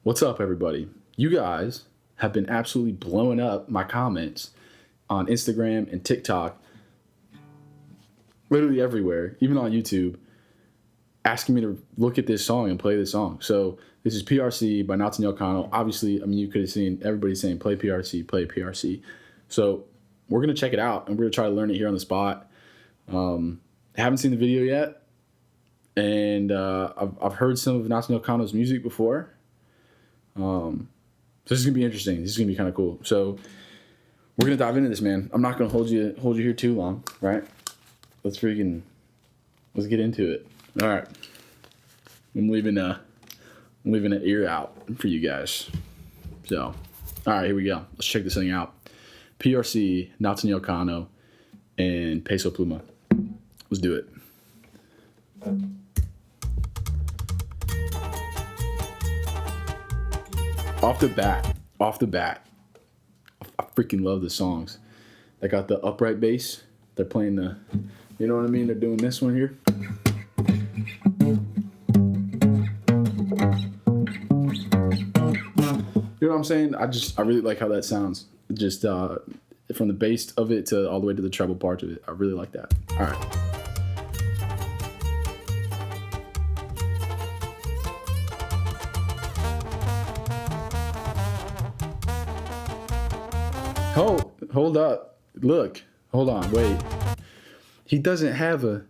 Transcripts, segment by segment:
What's up, everybody? You guys have been absolutely blowing up my comments on Instagram and TikTok, literally everywhere, even on YouTube, asking me to look at this song and play this song. So this is PRC by Natanael Cano. Obviously, I mean, you could have seen everybody saying play PRC, play PRC. So we're going to check it out, and we're going to try to learn it here on the spot. I haven't seen the video yet, and I've heard some of Natanael Cano's music before. So this is going to be interesting. This is going to be kind of cool. So we're going to dive into this, man. I'm not going to hold you here too long, right? Let's get into it. All right. I'm leaving an ear out for you guys. So, all right, here we go. Let's check this thing out. PRC, Natanael Cano, and Peso Pluma. Let's do it. Off the bat, I freaking love the songs. They got the upright bass. They're playing the, you know what I mean? They're doing this one here. You know what I'm saying? I really like how that sounds. Just from the bass of it to all the way to the treble part of it. I really like that. All right. Hold up. Look. Hold on. Wait. He doesn't have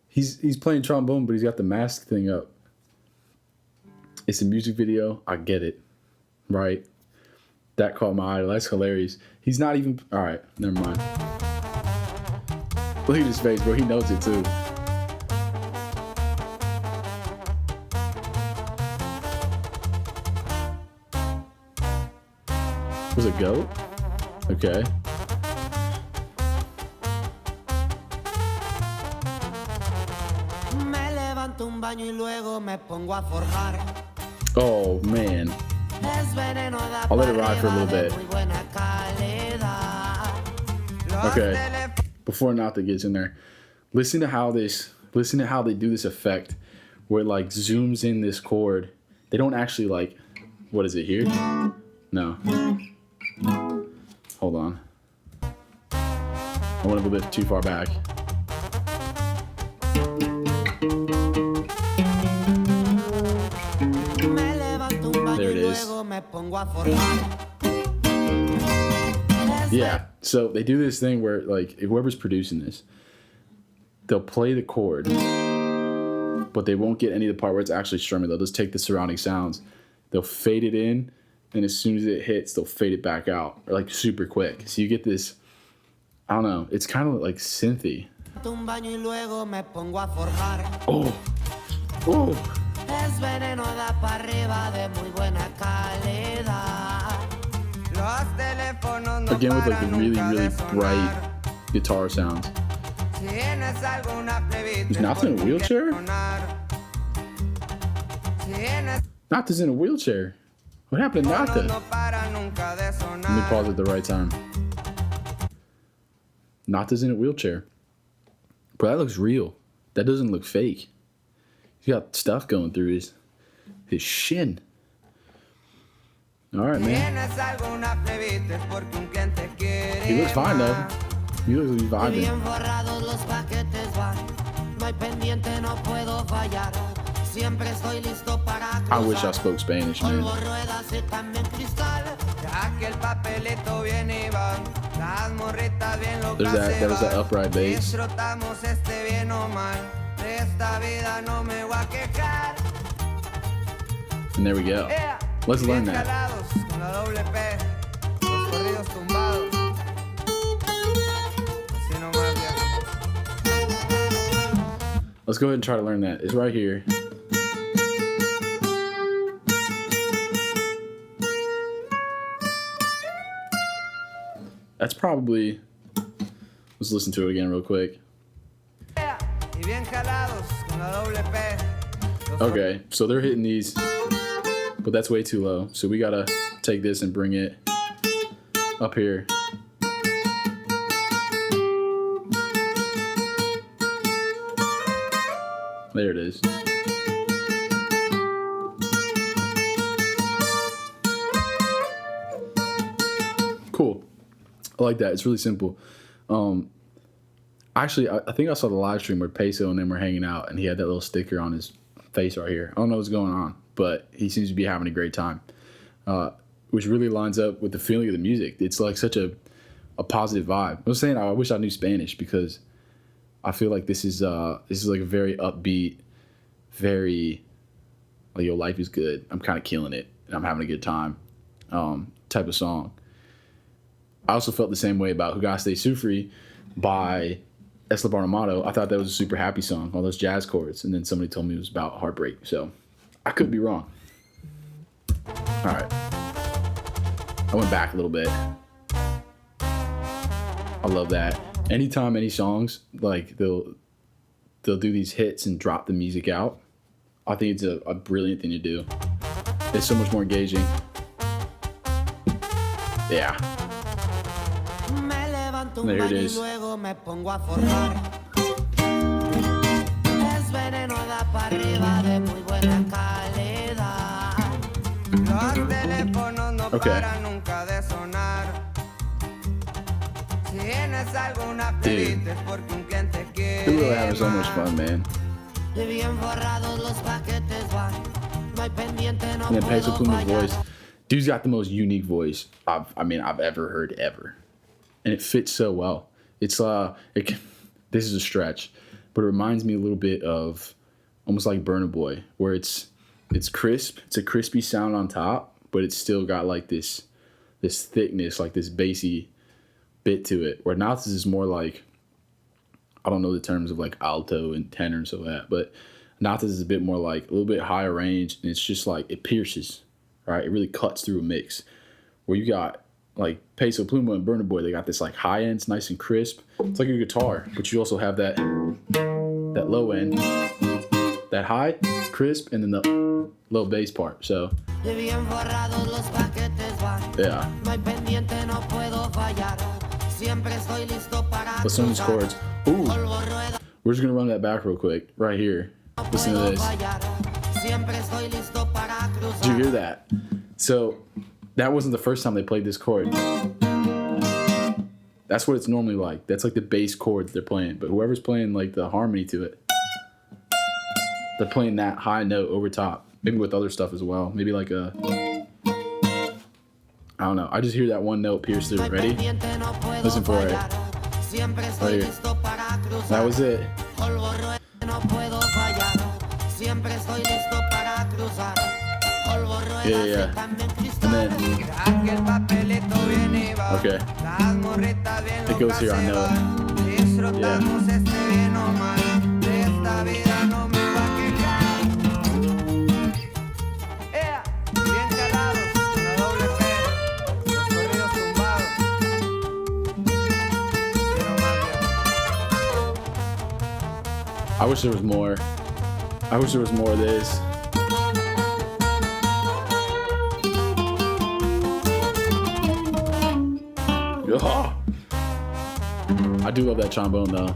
he's playing trombone, but he's got the mask thing up. It's a music video. I get it. Right? That caught my eye. That's hilarious. He's not even... All right. Never mind. Look at his face, bro. He knows it, too. Was it goat? Okay. Oh, man. I'll let it ride for a little bit. Okay. Before Nata gets in there, listen to how they do this effect where it like zooms in this chord. They don't actually like, what is it here? No. Hold on. I went a little bit too far back. There it is. Yeah, so they do this thing where, like, whoever's producing this, they'll play the chord, but they won't get any of the part where it's actually strumming. They'll just take the surrounding sounds, they'll fade it in, and as soon as it hits, they'll fade it back out, or like super quick. So you get this, I don't know, it's kind of like synthy. Oh, oh. Again with like the really, really bright guitar sounds. Is Nata in a wheelchair? Nata's in a wheelchair. What happened to Nata? Let me pause at the right time. Nata's in a wheelchair. Bro, that looks real. That doesn't look fake. He's got stuff going through his shin. All right, man. He looks fine, though. He looks like he's vibing. I wish I spoke Spanish, man. There's that upright bass. And there we go. Let's learn that. Let's go ahead and try to learn that. It's right here. That's probably... Let's listen to it again real quick. Okay, so they're hitting these, but that's way too low. So we gotta take this and bring it up here. There it is. I like that. It's really simple. Actually, I think I saw the live stream where Peso and them were hanging out, and he had that little sticker on his face right here. I don't know what's going on, but he seems to be having a great time, which really lines up with the feeling of the music. It's like such a positive vibe. I was saying I wish I knew Spanish because I feel like this is like a very upbeat, very like, yo, life is good. I'm kind of killing it, and I'm having a good time type of song. I also felt the same way about Jugaste Sufri by Esla Barnamato. I thought that was a super happy song, all those jazz chords, and then somebody told me it was about heartbreak. So I could be wrong. All right. I went back a little bit. I love that. Anytime any songs, like they'll do these hits and drop the music out, I think it's a brilliant thing to do. It's so much more engaging. Yeah. And there it is. Okay. Dude, we were having so much fun, man. And then Peso Pluma's voice. Dude's got the most unique voice I've ever heard ever, and it fits so well. It's this is a stretch, but it reminds me a little bit of almost like Burna Boy, where it's crisp. It's a crispy sound on top, but it's still got like this thickness, like this bassy bit to it. Where Natas is more like, I don't know the terms of like alto and tenor and so that, but Natas is a bit more like a little bit higher range, and it's just like it pierces, right? It really cuts through a mix. Where you got like Peso Pluma and Burna Boy, they got this like high end, it's nice and crisp. It's like your guitar, but you also have that low end, that high, crisp, and then the low bass part. So yeah. Let's learn these chords. Ooh. We're just gonna run that back real quick, right here. Listen to this. Did you hear that? So that wasn't the first time they played this chord. That's what it's normally like. That's like the bass chord they're playing. But whoever's playing like the harmony to it, they're playing that high note over top. Maybe with other stuff as well. Maybe like a, I don't know. I just hear that one note pierce through. Ready? Listen for it. Right here. That was it. Yeah. And then, okay. It goes here, I know it. Yeah. I wish there was more. I wish there was more of this. Oh. I do love that trombone though.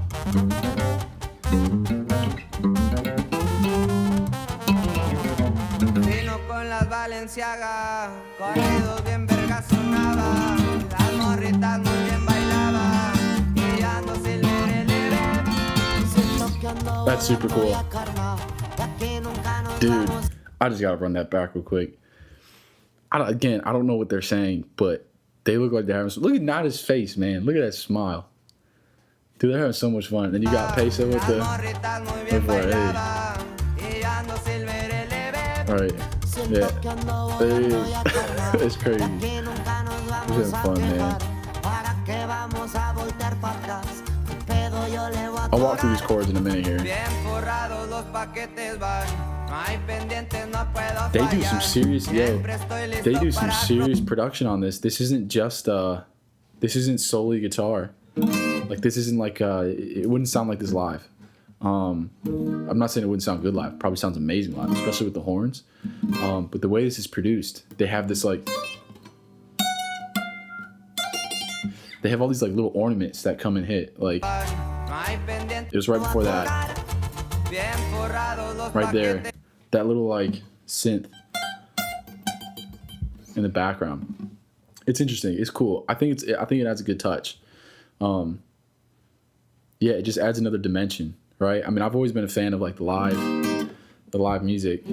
That's super cool. Dude, I just gotta run that back real quick. I don't know what they're saying, but they look like they're having some. Look at Nada's face, man. Look at that smile. Dude, they're having so much fun. Then you got Peso with the. Look for it. Hey. Alright. Yeah. There it is. It's crazy. We're having fun, man. I'll walk through these chords in a minute here. They do some serious, they do some serious production on this. This isn't just, this isn't solely guitar. Like, this isn't like, it wouldn't sound like this live. I'm not saying it wouldn't sound good live. It probably sounds amazing live, especially with the horns. But the way this is produced, they have this like, they have all these like little ornaments that come and hit. Like, it was right before that. Right there. That little like synth in the background. It's interesting. It's cool. I think it adds a good touch. Yeah, it just adds another dimension, right? I mean, I've always been a fan of like the live music,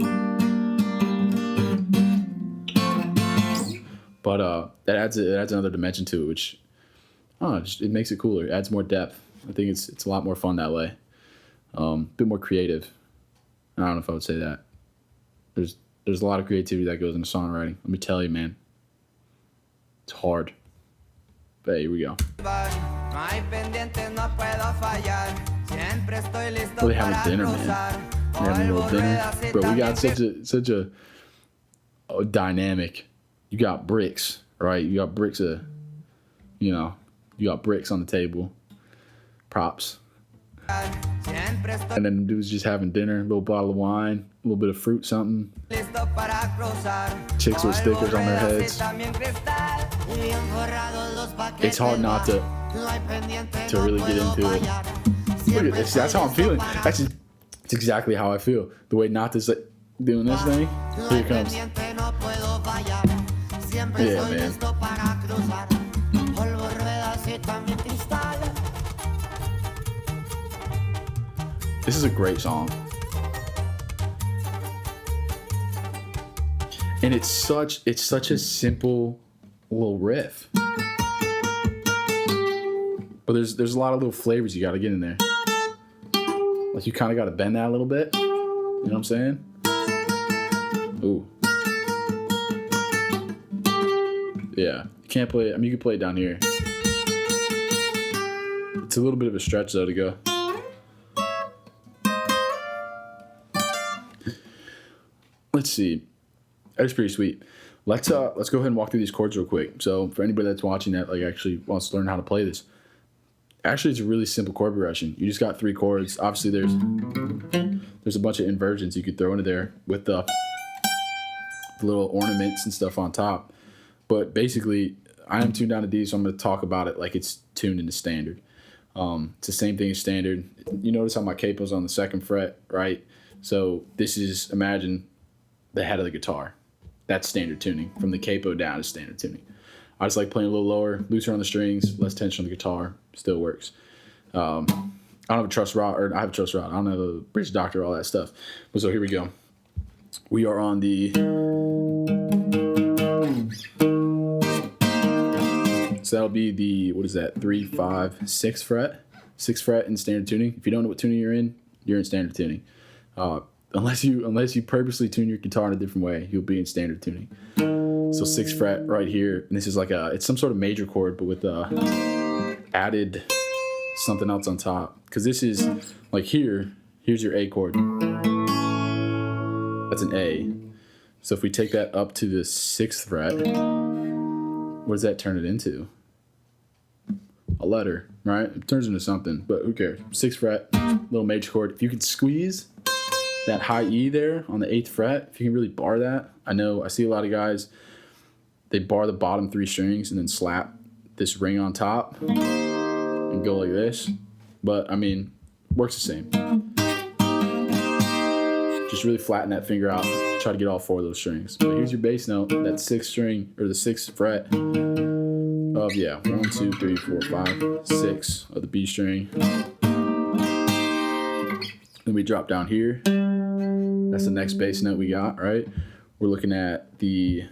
but it adds another dimension to it, which I don't know, it makes it cooler. It adds more depth. I think it's a lot more fun that way. A bit more creative. I don't know if I would say that. There's a lot of creativity that goes into songwriting. Let me tell you, man. It's hard. But hey, here we go. Really having dinner, man. We're having a little dinner. Bro, we got such a dynamic. You got bricks, right? You got bricks you got bricks on the table. Props. And then the dude's just having dinner, a little bottle of wine, a little bit of fruit, something. Chicks with stickers on their heads. It's hard not to really get into it. Look at this. That's how I'm feeling. It's exactly how I feel. The way Nata's like doing this thing. Here it comes. Yeah, man. This is a great song. And it's such a simple little riff. But there's a lot of little flavors you got to get in there. Like you kind of got to bend that a little bit. You know what I'm saying? Ooh. Yeah. You can't play it. I mean, you can play it down here. It's a little bit of a stretch though to go. Let's see. That's pretty sweet. Let's go ahead and walk through these chords real quick. So for anybody that's watching that like actually wants to learn how to play this, actually it's a really simple chord progression. You just got 3 chords. Obviously there's a bunch of inversions you could throw into there with the little ornaments and stuff on top. But basically I am tuned down to D, so I'm going to talk about it like it's tuned into standard. It's the same thing as standard. You notice how my capo's on the 2nd fret, right? So this is, imagine the head of the guitar. That's standard tuning. From the capo down is standard tuning. I just like playing a little lower, looser on the strings, less tension on the guitar. Still works. I don't have a truss rod, or I have a truss rod. I don't have a bridge doctor, all that stuff. But so here we go. We are on the... So that'll be the, what is that, 3, 5, 6 fret? 6th fret in standard tuning. If you don't know what tuning you're in standard tuning. Unless you purposely tune your guitar in a different way, you'll be in standard tuning. So 6th fret right here, and this is like it's some sort of major chord, but with added something else on top. Because this is like here's your A chord. That's an A. So if we take that up to the 6th fret, what does that turn it into? A letter, right? It turns into something, but who cares? 6th fret, little major chord. If you could squeeze that high E there on the 8th fret, if you can really bar that. I see a lot of guys, they bar the bottom 3 strings and then slap this ring on top and go like this. But I mean, works the same. Just really flatten that finger out. Try to get all 4 of those strings. But here's your bass note, that 6th string, or the 6th fret of, 1, 2, 3, 4, 5, 6 of the B string. Then we drop down here. That's the next bass note we got, right? We're looking at the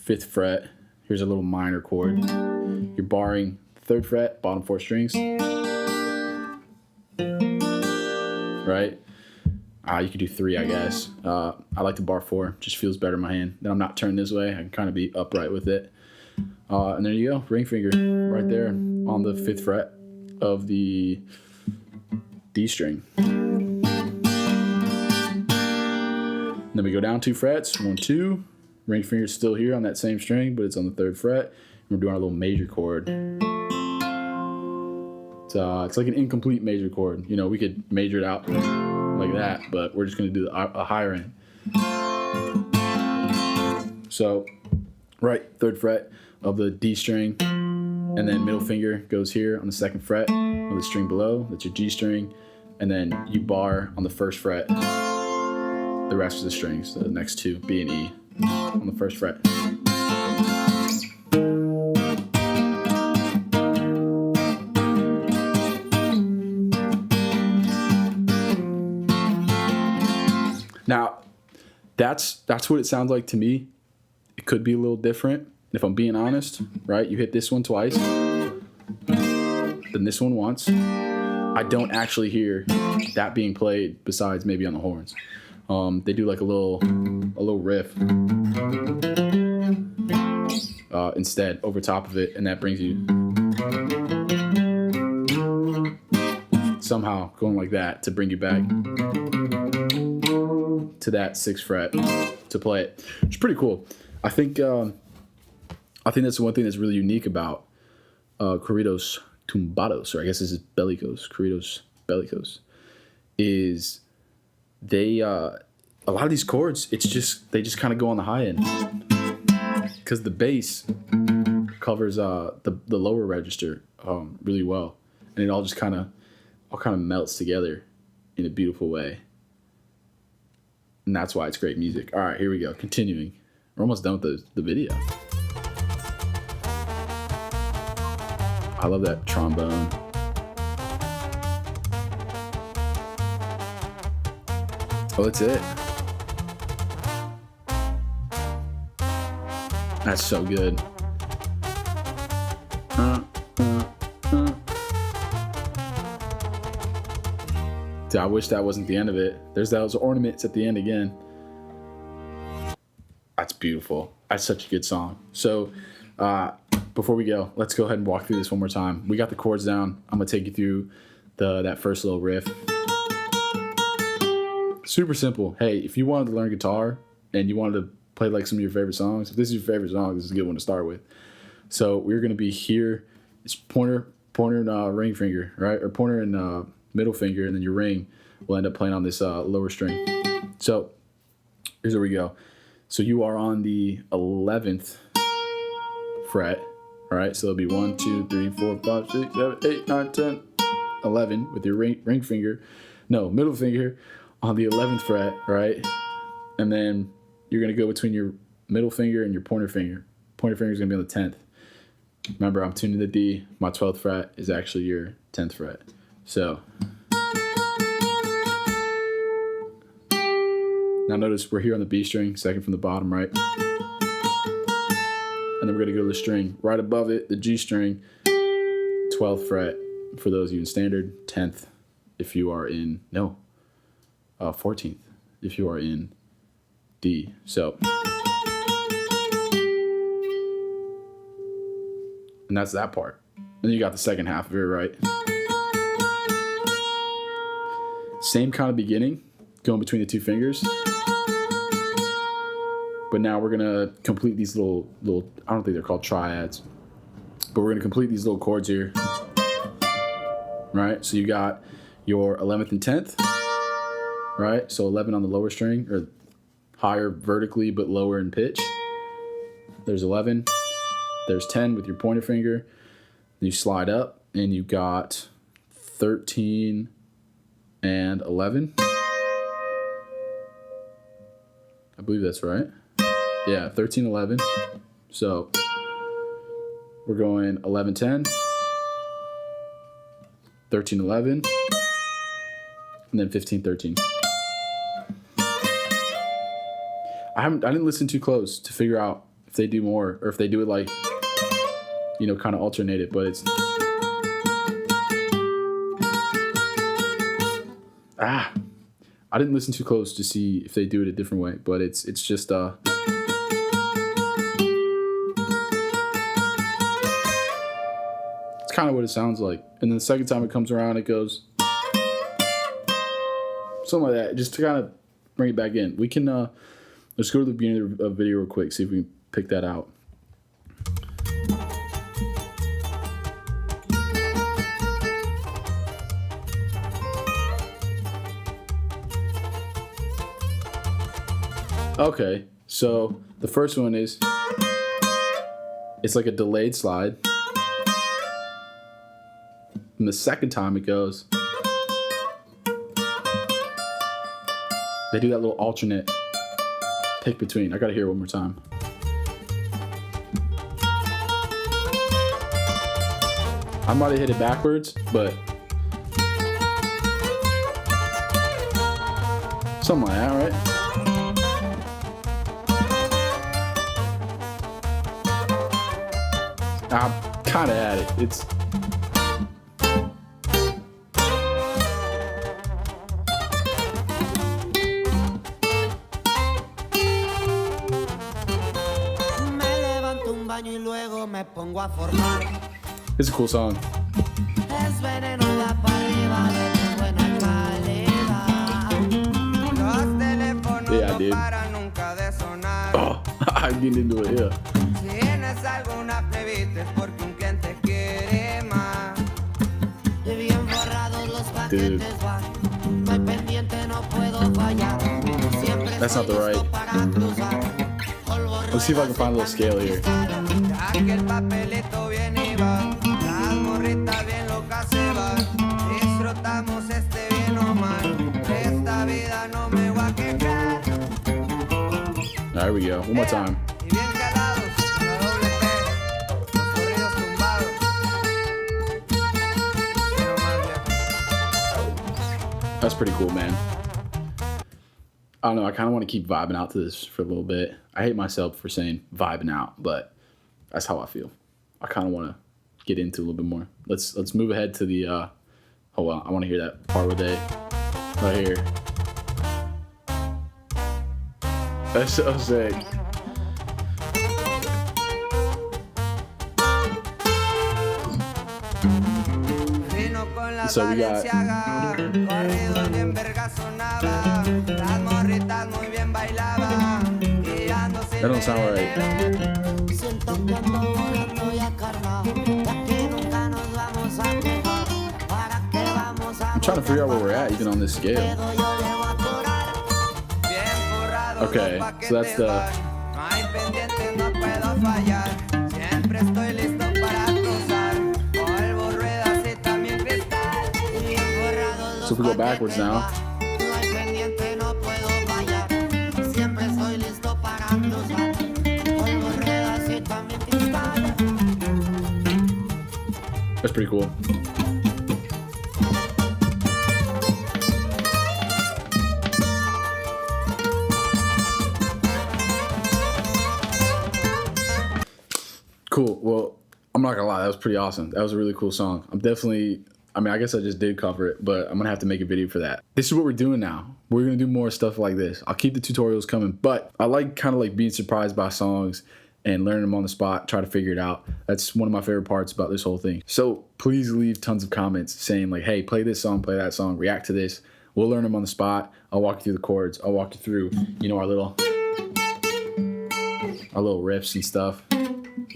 5th fret. Here's a little minor chord. You're barring 3rd fret, bottom 4 strings. Right? You could do 3, I guess. I like to bar 4. Just feels better in my hand. Then I'm not turned this way. I can kind of be upright with it. And there you go. Ring finger right there on the 5th fret of the D string. Then we go down 2 frets, 1, 2. Ring finger's still here on that same string, but it's on the 3rd fret. And we're doing our little major chord. It's like an incomplete major chord. You know, we could major it out like that, but we're just going to do a higher end. So, right, 3rd fret of the D string, and then middle finger goes here on the 2nd fret of the string below. That's your G string, and then you bar on the 1st fret the rest of the strings, so the next 2, B and E, on the 1st fret. Now, that's what it sounds like to me. It could be a little different. If I'm being honest, right? You hit this one twice, then this one once. I don't actually hear that being played besides maybe on the horns. They do like a little riff instead over top of it, and that brings you somehow going like that to bring you back to that 6th fret to play it. It's pretty cool. I think that's one thing that's really unique about corridos tumbados, or I guess this is bellicos, corridos bellicos, is they a lot of these chords, they just kind of go on the high end because the bass covers the lower register really well, and it all kind of melts together in a beautiful way, and that's why it's great music. All right, here we go. Continuing, we're almost done with the video. I love that trombone. Oh, that's it. That's so good. Dude, I wish that wasn't the end of it. There's those ornaments at the end again. That's beautiful. That's such a good song. So, before we go, let's go ahead and walk through this one more time. We got the chords down. I'm gonna take you through that first little riff. Super simple. Hey, if you wanted to learn guitar and you wanted to play like some of your favorite songs, if this is your favorite song, this is a good one to start with. So we're gonna be here. It's pointer and ring finger, right? Or pointer and middle finger, and then your ring will end up playing on this lower string. So here's where we go. So you are on the 11th fret. All right, so it'll be 1, 2, 3, 4, 5, 6, 7, 8, 9, 10, 11 with your middle finger on the 11th fret, right? And then you're gonna go between your middle finger and your pointer finger. Pointer finger is gonna be on the 10th. Remember, I'm tuning the D. My 12th fret is actually your 10th fret. So now notice we're here on the B string, second from the bottom, right? And then we're going to go to the string right above it, the G string, 12th fret for those of you in standard, 10th if you are in, 14th if you are in D. So, and that's that part. And then you got the second half of it, right? Same kind of beginning, going between the two fingers. But now we're going to complete these little, I don't think they're called triads, but we're going to complete these little chords here, right? So you got your 11th and 10th, right? So 11 on the lower string, or higher vertically but lower in pitch. There's 11. There's 10 with your pointer finger. You slide up, and you got 13 and 11. I believe that's right. Yeah, 13, 11. So we're going 11, 10, 13, 11, and then 15, 13. I didn't listen too close to figure out if they do more or if they do it like, kind of alternate it, but it's I didn't listen too close to see if they do it a different way, but it's just it's kind of what it sounds like. And then the second time it comes around, it goes something like that, just to kind of bring it back in. We can let's go to the beginning of the video real quick, see if we can pick that out. Okay, so the first one is, it's like a delayed slide. And the second time it goes, they do that little alternate pick between. I gotta hear it one more time. I might have hit it backwards, but something like that, right? I'm kind of at it. It's a cool song. Yeah, dude. Oh, I'm getting into it, yeah. Dude. That's not the right. Let's see if I can find a little scale here. There we go. One more time. That's pretty cool, man. I don't know. I kind of want to keep vibing out to this for a little bit. I hate myself for saying vibing out, but that's how I feel. I kind of want to get into a little bit more. Let's move ahead to the. Oh well, I want to hear that part where they right here. That's so sick. So we got. That don't sound right. I'm trying to figure out where we're at, even on this scale. Okay, so that's the. So if we go backwards now. That's pretty cool. Cool. Well, I'm not gonna lie, that was pretty awesome. That was a really cool song. I guess I just did cover it, but I'm gonna have to make a video for that. This is what we're doing now. We're gonna do more stuff like this. I'll keep the tutorials coming, but I like kind of like being surprised by songs and learning them on the spot, try to figure it out. That's one of my favorite parts about this whole thing. So please leave tons of comments saying like, hey, play this song, play that song, react to this. We'll learn them on the spot. I'll walk you through the chords. I'll walk you through, our little riffs and stuff.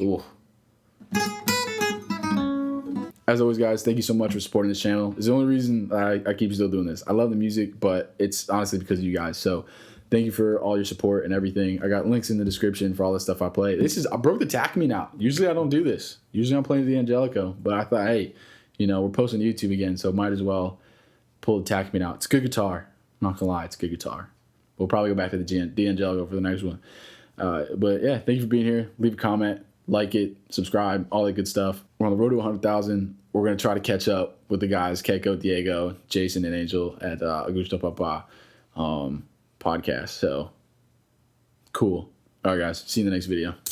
Ooh. As always, guys, thank you so much for supporting this channel. It's the only reason I keep still doing this. I love the music, but it's honestly because of you guys. So thank you for all your support and everything. I got links in the description for all the stuff I play. I broke the Takamine out. Usually I don't do this. Usually I'm playing the Angelico, but I thought, hey, we're posting to YouTube again, so might as well pull the Takamine out. It's good guitar. I'm not gonna lie, it's good guitar. We'll probably go back to the Angelico for the next one. But yeah, thank you for being here. Leave a comment, like it, subscribe, all that good stuff. We're on the road to 100,000. We're going to try to catch up with the guys, Keiko, Diego, Jason, and Angel at Augusto Papa podcast. So, cool. All right, guys. See you in the next video.